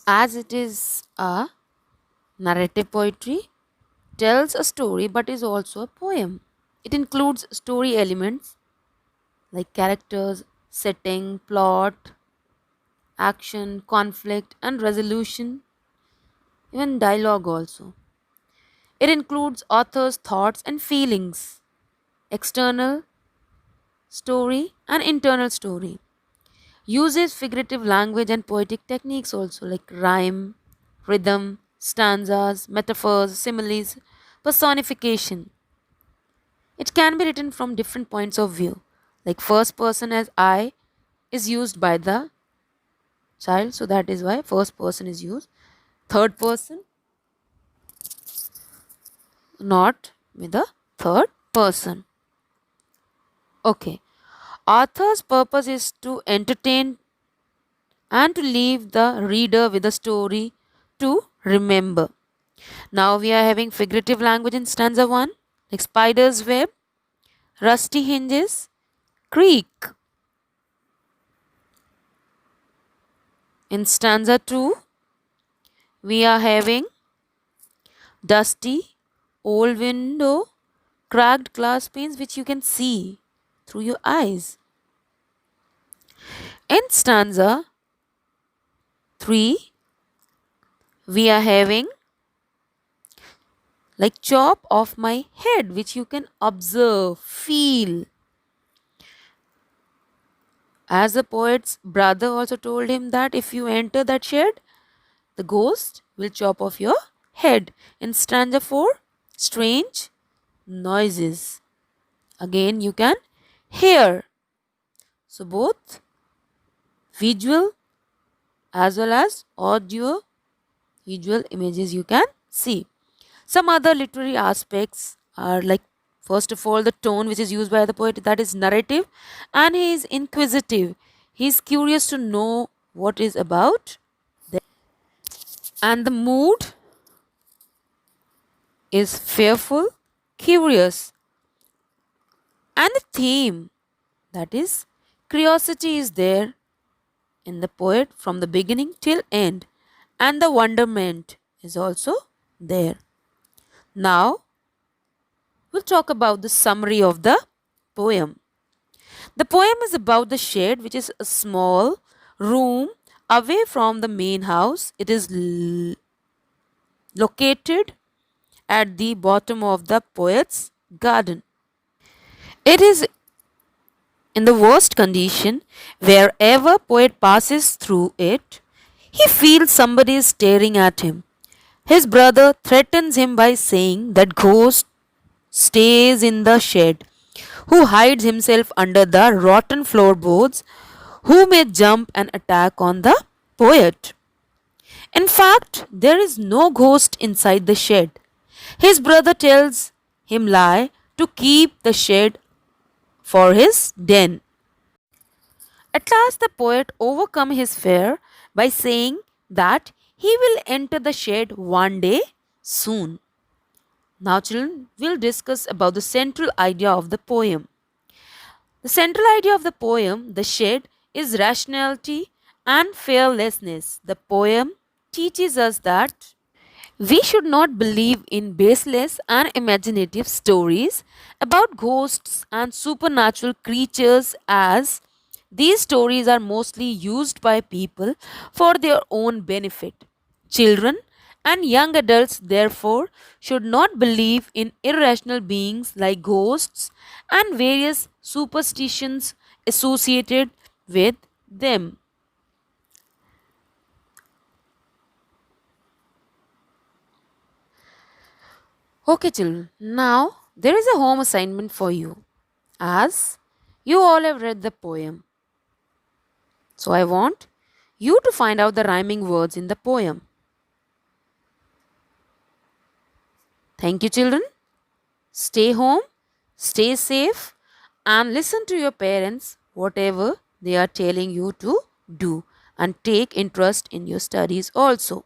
as it is a narrative poetry, tells a story but is also a poem. It includes story elements like characters, setting, plot, action, conflict, and resolution, even dialogue also. It includes author's thoughts and feelings, external story and internal story. Uses figurative language and poetic techniques also like rhyme, rhythm, stanzas, metaphors, similes, personification. It can be written from different points of view, like first person as I is used by the child, so that is why first person is used. Third person, not with the third person. Okay. Author's purpose is to entertain and to leave the reader with a story to remember. Now we are having figurative language in stanza 1, like spider's web, rusty hinges, creak. In stanza 2, we are having dusty, old window, cracked glass panes which you can see through your eyes. In stanza 3, we are having like chop off my head which you can observe, feel. As the poet's brother also told him that if you enter that shed, the ghost will chop off your head. In stanza 4, strange noises. Again, you can hear. So, both visual as well as audio, visual images you can see. Some other literary aspects are like, first of all, the tone which is used by the poet, that is narrative, and he is inquisitive. He is curious to know what is about. And the mood is fearful, curious, and the theme, that is curiosity, is there in the poet from the beginning till end, and the wonderment is also there. Now we'll talk about the summary of the poem. The poem is about the shed, which is a small room away from the main house. It is located at the bottom of the poet's garden. It is in the worst condition. Wherever poet passes through it, he feels somebody is staring at him. His brother threatens him by saying that ghost stays in the shed, who hides himself under the rotten floorboards, who may jump and attack on the poet. In fact, there is no ghost inside the shed. His brother tells him lie to keep the shed for his den. At last the poet overcome his fear by saying that he will enter the shed one day soon. Now children, we'll discuss about the central idea of the poem. The central idea of the poem, The Shed, is rationality and fearlessness. The poem teaches us that we should not believe in baseless and imaginative stories about ghosts and supernatural creatures, as these stories are mostly used by people for their own benefit. Children and young adults, therefore, should not believe in irrational beings like ghosts and various superstitions associated with them. Okay, children, now there is a home assignment for you, as you all have read the poem. So, I want you to find out the rhyming words in the poem. Thank you, children. Stay home, stay safe, and listen to your parents, whatever they are telling you to do, and take interest in your studies also.